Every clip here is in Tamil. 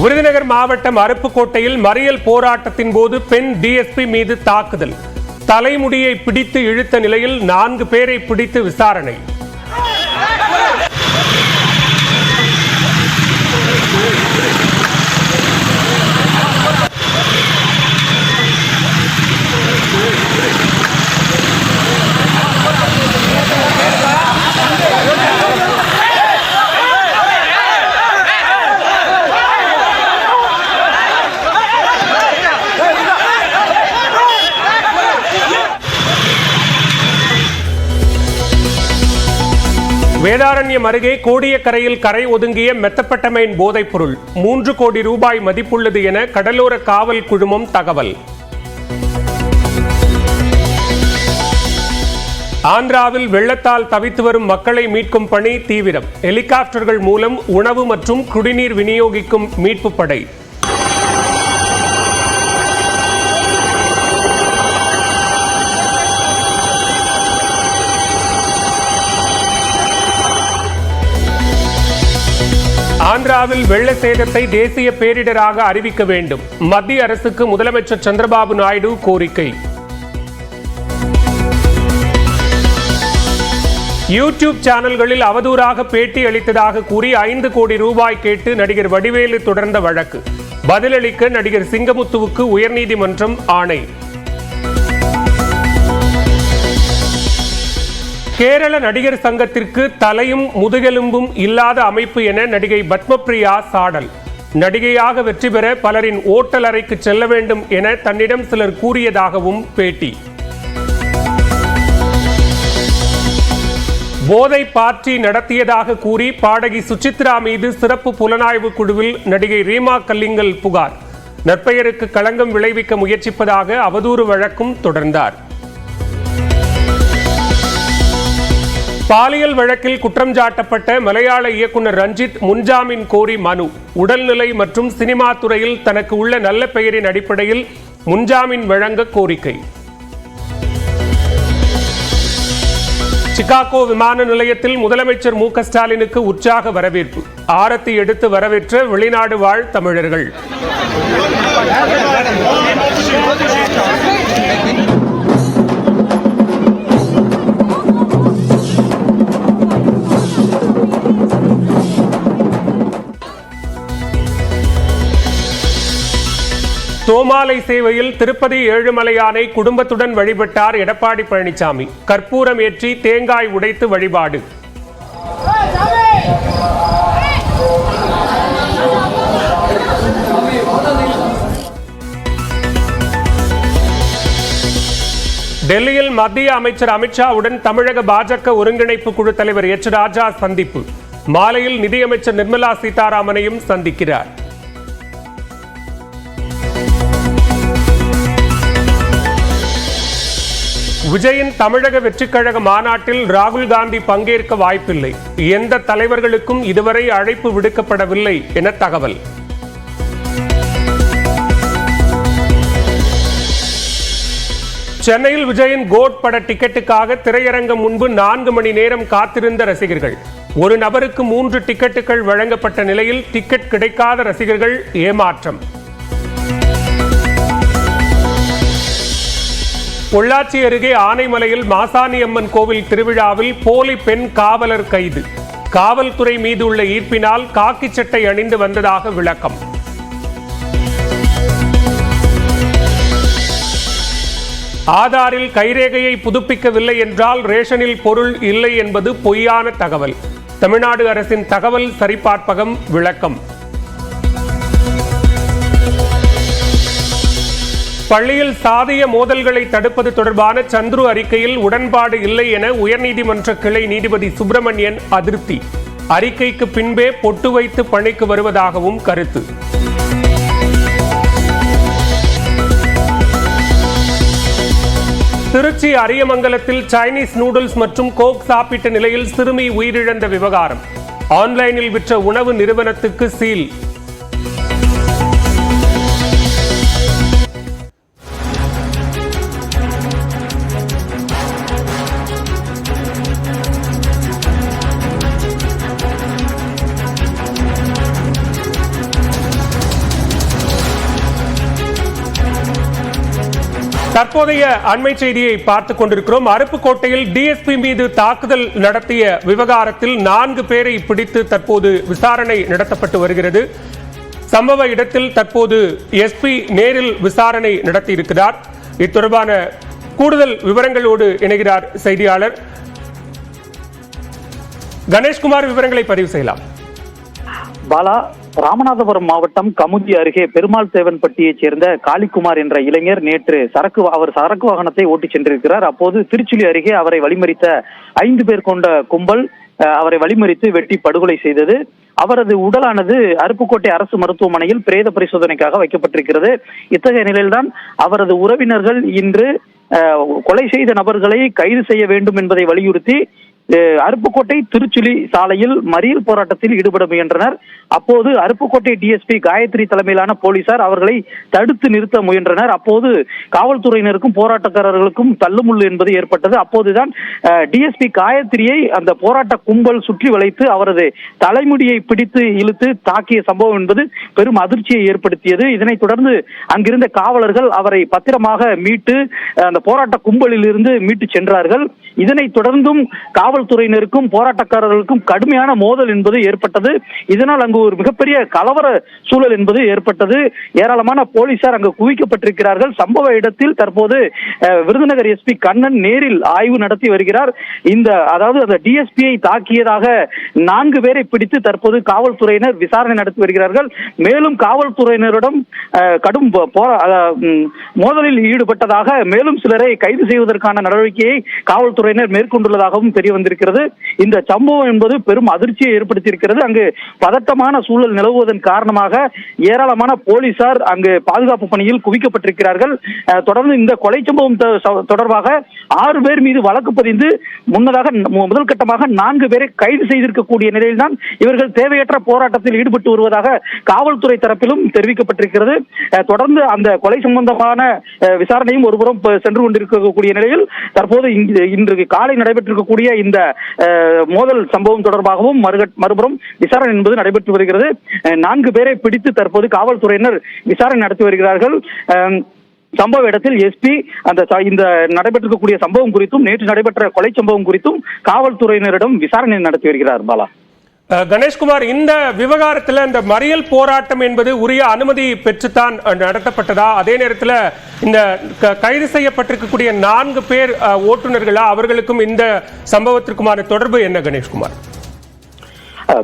விருதுநகர் மாவட்டம் அருப்புக்கோட்டையில் மறியல் போராட்டத்தின் போது பெண் டிஎஸ்பி மீது தாக்குதல். தலைமுடியை பிடித்து இழுத்த நிலையில் 4 பேரை பிடித்து விசாரணை. வேதாரண்யம் அருகே கோடியக்கரையில் கரை ஒதுங்கிய மெத்தப்பட்டமைன் போதைப் பொருள் 3 கோடி ரூபாய் மதிப்புள்ளது என கடலோர காவல் குழுமம் தகவல். ஆந்திராவில் வெள்ளத்தால் தவித்து வரும் மக்களை மீட்கும் பணி தீவிரம். ஹெலிகாப்டர்கள் மூலம் உணவு மற்றும் குடிநீர் விநியோகிக்கும் மீட்பு படை. ஆந்திராவில் வெள்ள சேதத்தை தேசிய பேரிடராக அறிவிக்க வேண்டும். மத்திய அரசுக்கு முதலமைச்சர் சந்திரபாபு நாயுடு கோரிக்கை. யூடியூப் சேனல்களில் அவதூறாக பேட்டி அளித்ததாக கூறி 5 கோடி ரூபாய் கேட்டு நடிகர் வடிவேலு தொடர்ந்த வழக்கு. பதிலளிக்க நடிகர் சிங்கமுத்துவுக்கு உயர்நீதிமன்றம் ஆணை. கேரள நடிகர் சங்கத்திற்கு தலையும் முதுகெலும்பும் இல்லாத அமைப்பு என நடிகை பத்மபிரியா சாடல். நடிகையாக வெற்றி பெற பலரின் ஓட்டல் அறைக்கு செல்ல வேண்டும் என தன்னிடம் சிலர் கூறியதாகவும் பேட்டி. போதை பார்ட்டி நடத்தியதாக கூறி பாடகி சுசித்ரா மீது சிறப்பு புலனாய்வு குழுவில் நடிகை ரீமா கல்லிங்கல் புகார். நற்பெயருக்கு களங்கம் விளைவிக்க முயற்சிப்பதாக அவதூறு வழக்கும் தொடர்ந்தார். பாலியல் வழக்கில் குற்றம் சாட்டப்பட்ட மலையாள இயக்குனர் ரஞ்சித் முன்ஜாமீன் கோரி மனு. உடல்நிலை மற்றும் சினிமா துறையில் தனக்கு உள்ள நல்ல பெயரின் அடிப்படையில் முன்ஜாமீன் வழங்க கோரிக்கை. சிகாகோ விமான நிலையத்தில் முதலமைச்சர் மு.க. ஸ்டாலினுக்கு உற்சாக வரவேற்பு. ஆரத்தி எடுத்து வரவேற்ற வெளிநாடு வாழ் தமிழர்கள். தோமாலை சேவையில் திருப்பதி ஏழுமலையானை குடும்பத்துடன் வழிபட்டார் எடப்பாடி பழனிசாமி. கற்பூரம் ஏற்றி தேங்காய் உடைத்து வழிபாடு. டெல்லியில் மத்திய அமைச்சர் அமித்ஷாவுடன் தமிழக பாஜக ஒருங்கிணைப்பு குழு தலைவர் எச். ராஜா சந்திப்பு. மாலையில் நிதியமைச்சர் நிர்மலா சீதாராமனையும் சந்திக்கிறார். விஜயின் தமிழக வெற்றிக் கழக மாநாட்டில் ராகுல் காந்தி பங்கேற்க வாய்ப்பில்லை. எந்த தலைவர்களுக்கும் இதுவரை அழைப்பு விடுக்கப்படவில்லை என தகவல். சென்னையில் விஜயின் கோட் பட டிக்கெட்டுக்காக திரையரங்கம் முன்பு 4 மணி நேரம் காத்திருந்த ரசிகர்கள். ஒரு நபருக்கு 3 டிக்கெட்டுகள் வழங்கப்பட்ட நிலையில் டிக்கெட் கிடைக்காத ரசிகர்கள் ஏமாற்றம். பொள்ளாச்சி அருகே ஆனைமலையில் மாசாணி அம்மன் கோவில் திருவிழாவில் போலி பெண் காவலர் கைது. காவல்துறை மீது உள்ள ஈர்ப்பினால் காக்கி சட்டை அணிந்து வந்ததாக விளக்கம். ஆதாரில் கைரேகையை புதுப்பிக்கவில்லை என்றால் ரேஷனில் பொருள் இல்லை என்பது பொய்யான தகவல். தமிழ்நாடு அரசின் தகவல் சரிபார்ப்பகம் விளக்கம். பள்ளியில் சாதிய மோதல்களை தடுப்பது தொடர்பான சந்துரு அறிக்கையில் உடன்பாடு இல்லை என உயர்நீதிமன்ற கிளை நீதிபதி சுப்பிரமணியன் அதிருப்தி. அறிக்கைக்கு பின்பே பொட்டு வைத்து பணிக்கு வருவதாகவும் கருத்து. திருச்சி அரியமங்கலத்தில் சைனீஸ் நூடுல்ஸ் மற்றும் கோக் சாப்பிட்ட நிலையில் சிறுமி உயிரிழந்த விவகாரம். ஆன்லைனில் விற்ற உணவு நிறுவனத்துக்கு சீல். தற்போதைய அண்மை செய்தியை பார்த்துக் கொண்டிருக்கிறோம். அருப்புக்கோட்டையில் டிஎஸ்பி மீது தாக்குதல் நடத்திய விவகாரத்தில் 4 பேரை பிடித்து தற்போது விசாரணை நடத்தப்பட்டு வருகிறது. சம்பவ இடத்தில் தற்போது எஸ்பி நேரில் விசாரணை நடத்தியிருக்கிறார். இது தொடர்பான கூடுதல் விவரங்களோடு இணைகிறார் செய்தியாளர் கணேஷ்குமார். விவரங்களை பதிவு செய்யலாம். பாலா, ராமநாதபுரம் மாவட்டம் கமுதி அருகே பெருமாள் தேவன்பட்டியைச் சேர்ந்த காளிக்குமார் என்ற இளைஞர் நேற்று சரக்கு வாகனத்தை ஓட்டிச் சென்றிருக்கிறார். அப்போது திருச்சுழி அருகே அவரை வழிமறித்த 5 பேர் கொண்ட கும்பல் அவரை வழிமறித்து வெட்டி படுகொலை செய்தது. அவரது உடலானது அருப்புக்கோட்டை அரசு மருத்துவமனையில் பிரேத பரிசோதனைக்காக வைக்கப்பட்டிருக்கிறது. இத்தகைய நிலையில்தான் அவரது உறவினர்கள் இன்று கொலை செய்த நபர்களை கைது செய்ய வேண்டும் என்பதை வலியுறுத்தி அருப்புக்கோட்டை திருச்சுழி சாலையில் மறியல் போராட்டத்தில் ஈடுபட முயன்றனர். அப்போது அருப்புக்கோட்டை டிஎஸ்பி காயத்ரி தலைமையிலான போலீசார் அவர்களை தடுத்து நிறுத்த முயன்றனர். அப்போது காவல்துறையினருக்கும் போராட்டக்காரர்களுக்கும் தள்ளுமுள்ளு என்பது ஏற்பட்டது. அப்போதுதான் டிஎஸ்பி காயத்ரியை அந்த போராட்ட கும்பல் சுற்றி வளைத்து அவரது தலைமுடியை பிடித்து இழுத்து தாக்கிய சம்பவம் என்பது பெரும் அதிர்ச்சியை ஏற்படுத்தியது. இதனைத் தொடர்ந்து அங்கிருந்த காவலர்கள் அவரை பத்திரமாக மீட்டு அந்த போராட்ட கும்பலில் இருந்து மீட்டு சென்றார்கள். இதனைத் தொடர்ந்தும் காவல்துறையினருக்கும் போராட்டக்காரர்களுக்கும் கடுமையான மோதல் என்பது ஏற்பட்டது. இதனால் அங்கு ஒரு மிகப்பெரிய கலவர சூழல் என்பது ஏற்பட்டது. ஏராளமான போலீசார் அங்கு குவிக்கப்பட்டிருக்கிறார்கள். சம்பவ இடத்தில் தற்போது விருதுநகர் எஸ்பி கண்ணன் நேரில் ஆய்வு நடத்தி வருகிறார். அந்த டிஎஸ்பியை தாக்கியதாக 4 பேரை பிடித்து தற்போது காவல்துறையினர் விசாரணை நடத்தி வருகிறார்கள். மேலும் காவல்துறையினரிடம் கடும் மோதலில் ஈடுபட்டதாக மேலும் சிலரை கைது செய்வதற்கான நடவடிக்கையை காவல்துறையினர் மேற்கொண்டுள்ளதாகவும் தெரிய வந்திருக்கிறது. இந்த சம்பவம் என்பது பெரும் அதிர்ச்சியை ஏற்படுத்தியிருக்கிறது. அங்கு பதட்டமான சூழல் நிலவுவதன் காரணமாக ஏராளமான போலீசார் அங்கு பாதுகாப்பு பணியில் குவிக்கப்பட்டிருக்கிறார்கள். தொடர்ந்து இந்த கொலை சம்பவம் தொடர்பாக 6 பேர் மீது வழக்கு பதிந்து முன்னதாக முதல் கட்டமாக 4 பேரை கைது செய்திருக்கக்கூடிய நிலையில்தான் இவர்கள் தேவையற்ற போராட்டத்தில் ஈடுபட்டு வருவதாக காவல்துறை தரப்பிலும் தெரிவிக்கப்பட்டிருக்கிறது. தொடர்ந்து அந்த கொலை சம்பந்தமான விசாரணையும் ஒருபுறம் சென்று கொண்டிருக்கக்கூடிய நிலையில் தற்போது இன்று காலை நடைபெற்றிருக்கக்கூடிய இந்த மோதல் சம்பவம் தொடர்பாகவும் மறுபுறம் விசாரணை என்பது நடைபெற்று வருகிறது. 4 பேரை பிடித்து தற்போது காவல்துறையினர் விசாரணை நடத்தி வருகிறார்கள். சம்பவ இடத்தில் எஸ்பி இந்த நடைபெற்றிருக்கக்கூடிய சம்பவம் குறித்தும் நேற்று நடைபெற்ற கொலை சம்பவம் குறித்தும் காவல்துறையினரிடம் விசாரணை நடத்தி வருகிறார். பாலா, கணேஷ்குமார், இந்த விவகாரத்தில் இந்த மறியல் போராட்டம் என்பது உரிய அனுமதி பெற்றுத்தான் நடத்தப்பட்டதா? அதே நேரத்தில் இந்த கைது செய்யப்பட்டிருக்கக்கூடிய 4 பேர் ஓட்டுநர்களா, அவர்களுக்கும் இந்த சம்பவத்திற்குமான தொடர்பு என்ன கணேஷ்குமார்?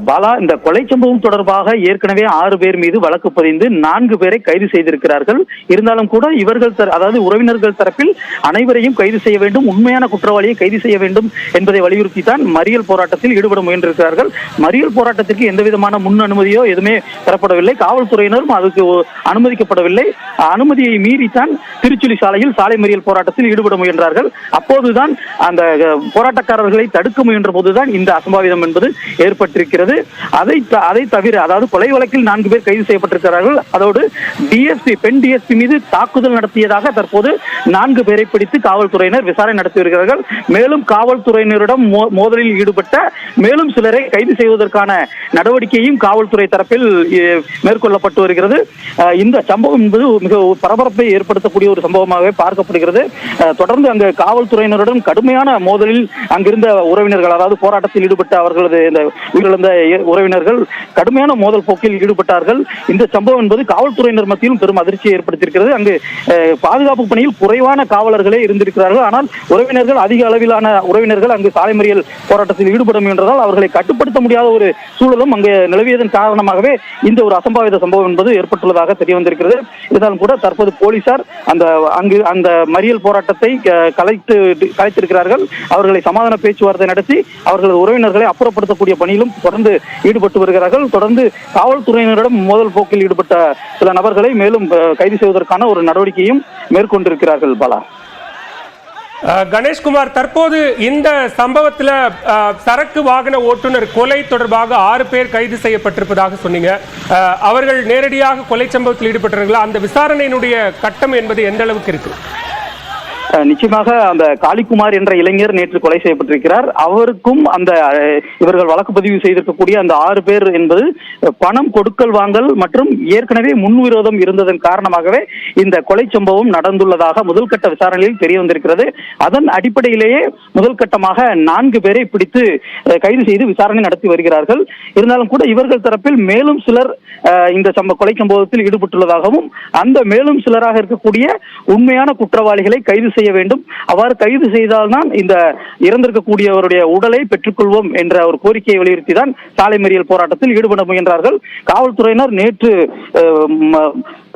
பாலா, இந்த கொலை சம்பவம் தொடர்பாக ஏற்கனவே 6 பேர் மீது வழக்கு பதிந்து 4 பேரை கைது செய்திருக்கிறார்கள். இருந்தாலும் கூட இவர்கள் உறவினர்கள் தரப்பில் அனைவரையும் கைது செய்ய வேண்டும், உண்மையான குற்றவாளியை கைது செய்ய வேண்டும் என்பதை வலியுறுத்தி தான் மறியல் போராட்டத்தில் ஈடுபட முயன்றிருக்கிறார்கள். மறியல் போராட்டத்திற்கு எந்த விதமான முன் அனுமதியோ எதுவுமே தரப்படவில்லை. காவல்துறையினரும் அதுக்கு அனுமதிக்கப்படவில்லை. அனுமதியை மீறித்தான் திருச்சுழி சாலையில் சாலை மறியல் போராட்டத்தில் ஈடுபட முயன்றார்கள். அப்போதுதான் அந்த போராட்டக்காரர்களை தடுக்க முயன்ற போதுதான் இந்த அசம்பாவிதம் என்பது ஏற்பட்டிருக்கிறது. அதை தவிர கொலை வழக்கில் 4 பேர் கைது செய்யப்பட்டிருக்கிறார்கள். அதோடு பெண் டிஎஸ்பி மீது தாக்குதல் நடத்தியதாக தற்போது 4 பேரை பிடித்து காவல்துறையினர் விசாரணை நடத்தி வருகிறார்கள். மேலும் காவல்துறையினரிடம் மோதலில் ஈடுபட்ட மேலும் சிலரை கைது செய்வதற்கான நடவடிக்கையும் காவல்துறை தரப்பில் மேற்கொள்ளப்பட்டு வருகிறது. இந்த சம்பவம் என்பது மிக பரபரப்பை ஏற்படுத்தக்கூடிய ஒரு சம்பவமாகவே பார்க்கப்படுகிறது. தொடர்ந்து அங்கு காவல்துறையினருடன் கடுமையான மோதலில் அங்கிருந்த உறவினர்கள், போராட்டத்தில் ஈடுபட்ட அவர்களது உயிரிழந்த உறவினர்கள் கடுமையான மோதல் போக்கில் ஈடுபட்டார்கள். இந்த சம்பவம் என்பது காவல்துறையினர் மத்தியிலும் பெரும் அதிர்ச்சியை ஏற்படுத்தியிருக்கிறது. அங்கு பாதுகாப்பு பணியில் குறைவான காவலர்களே இருந்திருக்கிறார்கள். ஆனால் உறவினர்கள், அதிக அளவிலான உறவினர்கள் அங்கு சாலை மறியல் போராட்டத்தில் ஈடுபட முயன்றதால் அவர்களை கட்டுப்படுத்த முடியாத ஒரு சூழலும் அங்கு நிலவியதன் காரணமாகவே இந்த ஒரு அசம்பாவித சம்பவம் என்பது ஏற்பட்டுள்ளதாக தெரிய வந்திருக்கிறது. இருந்தாலும் கூட தற்போது போலீசார் அந்த மறியல் போராட்டத்தை கலைத்திருக்கிறார்கள். அவர்களை சமாதான பேச்சுவார்த்தை நடத்தி அவர்களது உறவினர்களை அப்புறப்படுத்தக்கூடிய பணியிலும் தொடர்ந்து ஈடுபட்டு வருகிறார்கள். தொடர்ந்து காவல்துறையினரிடம் மோதல் போக்கில் ஈடுபட்ட சில நபர்களை மேலும் கைது செய்வதற்கான ஒரு நடவடிக்கையும் மேற்கொண்டிருக்கிறார்கள். பாலா, கணேஷ்குமார், தற்போது இந்த சம்பவத்தில் சரக்கு வாகன ஓட்டுநர் கொலை தொடர்பாக 6 பேர் கைது செய்யப்பட்டிருப்பதாக சொன்னீங்க. அவர்கள் நேரடியாக கொலை சம்பவத்தில் ஈடுபட்டார்களா? அந்த விசாரணையினுடைய கட்டம் என்பது எந்த அளவுக்கு இருக்கு? நிச்சயமாக அந்த காளிக்குமார் என்ற இளைஞர் நேற்று கொலை செய்யப்பட்டிருக்கிறார். அவருக்கும் அந்த இவர்கள் வழக்கு பதிவு செய்திருக்கக்கூடிய அந்த 6 பேர் என்பது பணம் கொடுக்கல் வாங்கல் மற்றும் ஏற்கனவே முன்விரோதம் இருந்ததன் காரணமாகவே இந்த கொலை சம்பவம் நடந்துள்ளதாக முதல் கட்ட விசாரணையில் தெரிய வந்திருக்கிறது. அதன் அடிப்படையிலேயே முதல் கட்டமாக 4 பேரை பிடித்து கைது செய்து விசாரணை நடத்தி வருகிறார்கள். இருந்தாலும் கூட இவர்கள் தரப்பில் மேலும் சிலர் இந்த கொலை சம்பவத்தில் ஈடுபட்டுள்ளதாகவும் அந்த மேலும் சிலராக இருக்கக்கூடிய உண்மையான குற்றவாளிகளை கைது செய்ய வேண்டும், அவ்வாறு கைது செய்தால்தான் இந்த இறந்திருக்கக்கூடியவருடைய உடலை பெற்றுக்கொள்வோம் என்ற ஒரு கோரிக்கையை வலியுறுத்தி தான் சாலை மறியல் போராட்டத்தில் ஈடுபட முயன்றார்கள். காவல்துறையினர் நேற்று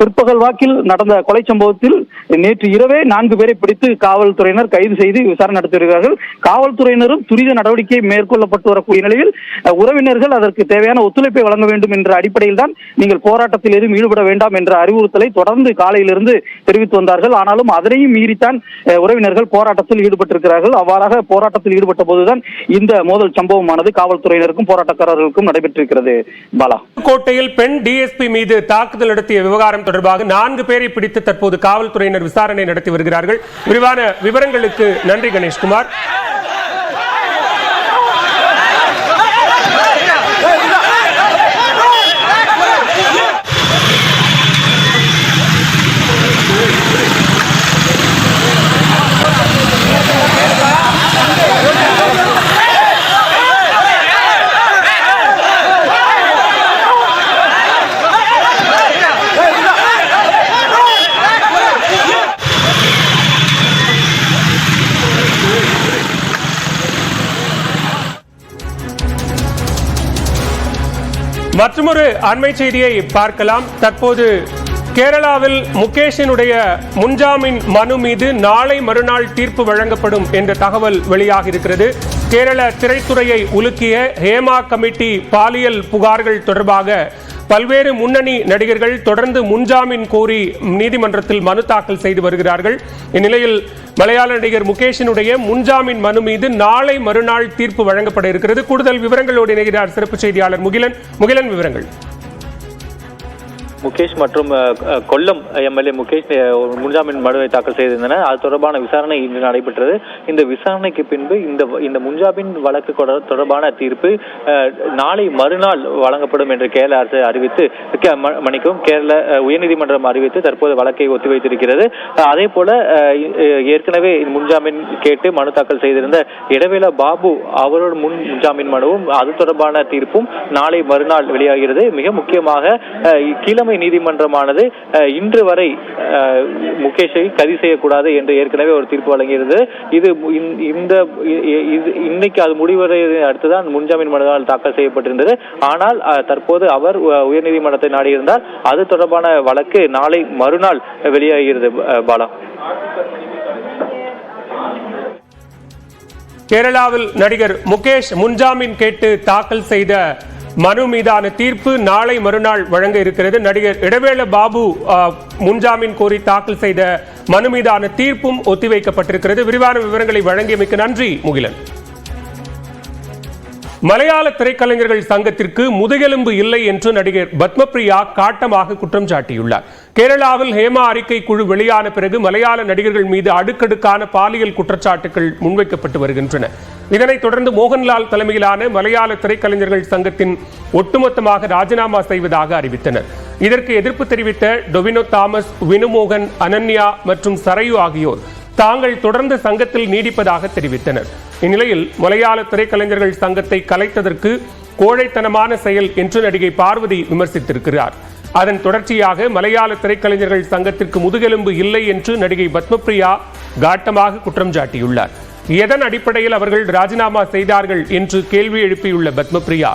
பிற்பகல் வாக்கில் நடந்த கொலை சம்பவத்தில் நேற்று இரவே 4 பேரை பிடித்து காவல்துறையினர் கைது செய்து விசாரணை நடத்தி வருகிறார்கள். காவல்துறையினரும் துரித நடவடிக்கை மேற்கொள்ளப்பட்டு வரக்கூடிய நிலையில் உறவினர்கள் அதற்கு தேவையான ஒத்துழைப்பை வழங்க வேண்டும் என்ற அடிப்படையில் தான் நீங்கள் போராட்டத்தில் எதுவும் ஈடுபட வேண்டாம் என்ற அறிவுறுத்தலை தொடர்ந்து காலையிலிருந்து தெரிவித்து வந்தார்கள். ஆனாலும் அதனையும் மீறித்தான் உறவினர்கள் போராட்டத்தில் ஈடுபட்டிருக்கிறார்கள். அவ்வாறாக போராட்டத்தில் ஈடுபட்ட போதுதான் இந்த மோதல் சம்பவமானது காவல்துறையினருக்கும் போராட்டக்காரர்களுக்கும் நடைபெற்றிருக்கிறது. பாலா, கோட்டையில் பெண் டிஎஸ்பி மீது தாக்குதல் நடத்திய விவகாரம் தொடர்பாக 4 பேரை பிடித்து தற்போது காவல்துறையினர் விசாரணை நடத்தி வருகிறார்கள். விரிவான விவரங்களுக்கு நன்றி கணேஷ்குமார். மற்றொரு அண்மை செய்தியை பார்க்கலாம். தற்போது கேரளாவில் முகேஷினுடைய முன்ஜாமீன் மனு மீது நாளை மறுநாள் தீர்ப்பு வழங்கப்படும் என்ற தகவல் வெளியாகி இருக்கிறது. கேரள திரைத்துறையை உலுக்கிய ஹேமா கமிட்டி பாலியல் புகார்கள் தொடர்பாக பல்வேறு முன்னணி நடிகர்கள் தொடர்ந்து முன்ஜாமீன் கோரி நீதிமன்றத்தில் மனு தாக்கல் செய்து வருகிறார்கள். இந்நிலையில் மலையாள நடிகர் முகேஷினுடைய முன்ஜாமீன் மனு மீது நாளை மறுநாள் தீர்ப்பு வழங்கப்பட இருக்கிறது. கூடுதல் விவரங்களோடு இணைகிறார் சிறப்பு செய்தியாளர் முகிலன். விவரங்கள். முகேஷ் மற்றும் கொல்லம் எம்எல்ஏ முகேஷ் முன்ஜாமீன் மனுவை தாக்கல் செய்திருந்தனர். அது தொடர்பான விசாரணை இன்று நடைபெற்றது. இந்த விசாரணைக்கு பின்பு இந்த முன்ஜாமீன் வழக்கு தொடர்பான தீர்ப்பு நாளை மறுநாள் வழங்கப்படும் என்று கேரள அரசு அறிவித்து கேரள உயர்நீதிமன்றம் அறிவித்து தற்போது வழக்கை ஒத்திவைத்திருக்கிறது. அதே போல ஏற்கனவே முன்ஜாமீன் கேட்டு மனு தாக்கல் செய்திருந்த இடவேல பாபு அவரோட முன்ஜாமீன் மனுவும் அது தொடர்பான தீர்ப்பும் நாளை மறுநாள் வெளியாகிறது. மிக முக்கியமாக கீழமை நீதிமன்றமானது இன்று வரை முகேஷை கைது செய்யக்கூடாது என்று ஏற்கனவே ஒரு தீர்ப்பு வழங்கியிருந்தது. இன்னைக்கு அது முடிவடைவதை அடுத்துதான் முன்ஜாமீன் மனுவால் தாக்கல் செய்யப்பட்டிருந்தது. ஆனால் தற்போது அவர் உயர்நீதிமன்றத்தை நாடியிருந்தால் அது தொடர்பான வழக்கு நாளை மறுநாள் வெளியாகிறது. பாலா, கேரளாவில் நடிகர் முகேஷ் முன்ஜாமீன் கேட்டு தாக்கல் செய்த மனு மீதான தீர்ப்பு நாளை மறுநாள் வழங்க இருக்கிறது. நடிகர் இடவேல பாபு முன்ஜாமீன் கோரி தாக்கல் செய்த மனு மீதான தீர்ப்பும் ஒத்திவைக்கப்பட்டிருக்கிறது. விரிவான விவரங்களை வழங்கியமைக்கு நன்றி முகிலன். மலையாள திரைக்கலைஞர்கள் சங்கத்திற்கு முதுகெலும்பு இல்லை என்று நடிகர் பத்மபிரியா காட்டமாக குற்றம் சாட்டியுள்ளார். கேரளாவில் ஹேமா அறிக்கை குழு வெளியான பிறகு மலையாள நடிகர்கள் மீது அடுக்கடுக்கான பாலியல் குற்றச்சாட்டுகள் முன்வைக்கப்பட்டு வருகின்றன. இதனைத் தொடர்ந்து மோகன்லால் தலைமையிலான மலையாள திரைக்கலைஞர்கள் சங்கத்தின் ஒட்டுமொத்தமாக ராஜினாமா செய்வதாக அறிவித்தனர். இதற்கு எதிர்ப்பு தெரிவித்த டொவினோ தாமஸ், வினுமோகன், அனன்யா மற்றும் சரையு ஆகியோர் தாங்கள் தொடர்ந்து சங்கத்தில் நீடிப்பதாக தெரிவித்தனர். இந்நிலையில் மலையாள திரைக்கலைஞர்கள் சங்கத்தை கலைத்ததற்கு கோழைத்தனமான செயல் என்று நடிகை பார்வதி விமர்சித்திருக்கிறார். அதன் தொடர்ச்சியாக மலையாள திரைக்கலைஞர்கள் சங்கத்திற்கு முதுகெலும்பு இல்லை என்று நடிகை பத்மபிரியா காட்டமாக குற்றம் சாட்டியுள்ளார். எதன் அடிப்படையில் அவர்கள் ராஜினாமா செய்தார்கள் என்று கேள்வி எழுப்பியுள்ள பத்மபிரியா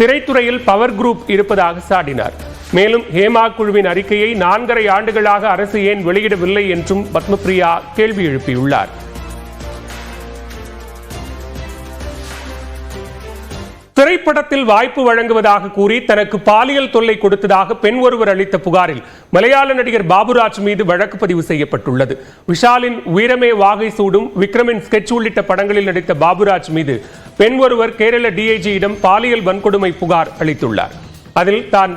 திரைத்துறையில் பவர் குரூப் இருப்பதாக சாடினார். மேலும் ஹேமா குழுவின் அறிக்கையை 4.5 ஆண்டுகளாக அரசு ஏன் வெளியிடவில்லை என்றும் பத்மபிரியா கேள்வி எழுப்பியுள்ளார். திரைப்படத்தில் வாய்ப்பு வழங்குவதாக கூறி தனக்கு பாலியல் தொல்லை கொடுத்ததாக பெண் ஒருவர் அளித்த புகாரில் மலையாள நடிகர் பாபுராஜ் மீது வழக்கு பதிவு செய்யப்பட்டுள்ளது. விஷாலின் உயிரமே வாகை சூடும், விக்ரமின் ஸ்கெட்ச் உள்ளிட்ட படங்களில் நடித்த பாபுராஜ் மீது பெண் ஒருவர் கேரள டிஐஜியிடம் பாலியல் வன்கொடுமை புகார் அளித்துள்ளார். அதில் தான்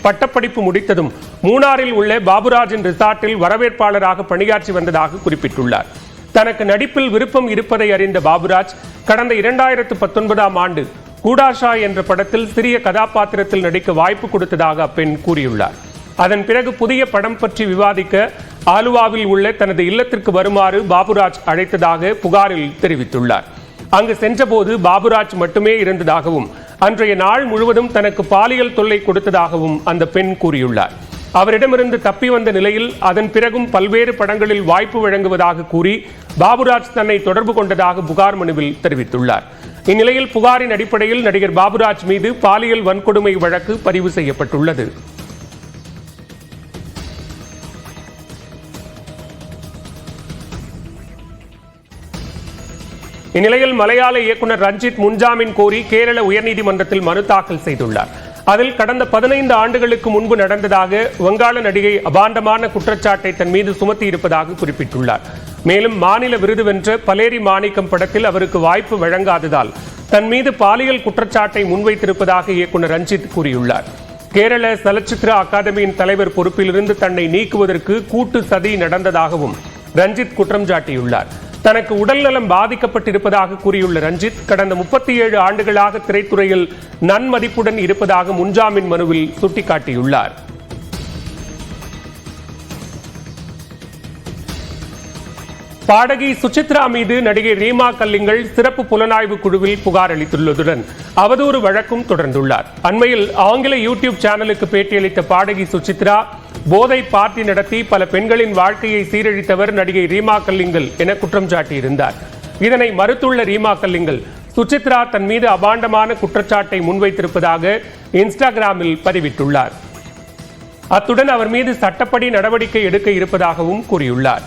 பட்டப்படிப்பு முடித்ததும் மூணாறில் உள்ள பாபுராஜின் ரிசார்ட்டில் வரவேற்பாளராக பணியாற்றி வந்ததாக குறிப்பிட்டுள்ளார். தனக்கு நடிப்பில் விருப்பம் இருப்பதை அறிந்த பாபுராஜ் கடந்த 2019ஆம் ஆண்டு கூடாஷா என்ற படத்தில் சிறிய கதாபாத்திரத்தில் நடிக்க வாய்ப்பு கொடுத்ததாக அப்பெண் கூறியுள்ளார். அதன் பிறகு புதிய படம் பற்றி விவாதிக்க ஆலுவாவில் உள்ள தனது இல்லத்திற்கு வருமாறு பாபுராஜ் அழைத்ததாக புகாரில் தெரிவித்துள்ளார். அங்கு சென்றபோது பாபுராஜ் மட்டுமே இருந்ததாகவும் அன்றைய நாள் முழுவதும் தனக்கு பாலியல் தொல்லை கொடுத்ததாகவும் அந்த பெண் கூறியுள்ளார். அவரிடமிருந்து தப்பி வந்த நிலையில் அதன் பிறகும் பல்வேறு படங்களில் வாய்ப்பு வழங்குவதாக கூறி பாபுராஜ் தன்னை தொடர்பு கொண்டதாக புகார் மனுவில் தெரிவித்துள்ளார். இந்நிலையில் புகாரின் அடிப்படையில் நடிகர் பாபுராஜ் மீது பாலியல் வன்கொடுமை வழக்கு பதிவு செய்யப்பட்டுள்ளது. இந்நிலையில் மலையாள இயக்குனர் ரஞ்சித் முன்ஜாமீன் கோரி கேரள உயர்நீதிமன்றத்தில் மனு தாக்கல் செய்துள்ளார். அதில் கடந்த 15 ஆண்டுகளுக்கு முன்பு நடந்ததாக வங்காள நடிகை அபாண்டமான குற்றச்சாட்டை தன் மீது சுமத்தி இருப்பதாக குறிப்பிட்டுள்ளார். மேலும் மாநில விருது வென்ற பலேரி மாணிக்கம் படத்தில் அவருக்கு வாய்ப்பு வழங்காததால் தன் மீது பாலியல் குற்றச்சாட்டை முன்வைத்திருப்பதாக இயக்குனர் ரஞ்சித் கூறியுள்ளார். கேரள சலச்சித்திர அகாதமியின் தலைவர் பொறுப்பிலிருந்து தன்னை நீக்குவதற்கு கூட்டு சதி நடந்ததாகவும் ரஞ்சித் குற்றம் சாட்டியுள்ளார். தனக்கு உடல்நலம் பாதிக்கப்பட்டிருப்பதாக கூறியுள்ள ரஞ்சித் கடந்த 37 ஆண்டுகளாக திரைத்துறையில் நன்மதிப்புடன் இருப்பதாக முன்ஜாமீன் மனுவில் சுட்டிக்காட்டியுள்ளார். பாடகி சுசித்ரா மீது நடிகை ரீமா கல்லிங்கல் சிறப்பு புலனாய்வு குழுவில் புகார் அளித்துள்ளதுடன் அவதூறு வழக்கும் தொடர்ந்துள்ளார். அண்மையில் ஆங்கில யூடியூப் சேனலுக்கு பேட்டியளித்த பாடகி சுசித்ரா போதை பார்ட்டி நடத்தி பல பெண்களின் வாழ்க்கையை சீரழித்தவர் நடிகை ரீமா கல்லிங்கல் என குற்றம் சாட்டியிருந்தார். இதனை மறுத்துள்ள ரீமா கல்லிங்கல் சுசித்ரா தன் மீது அபாண்டமான குற்றச்சாட்டை முன்வைத்திருப்பதாக இன்ஸ்டாகிராமில் பதிவிட்டுள்ளார். அத்துடன் அவர் மீது சட்டப்படி நடவடிக்கை எடுக்க இருப்பதாகவும் கூறியுள்ளார்.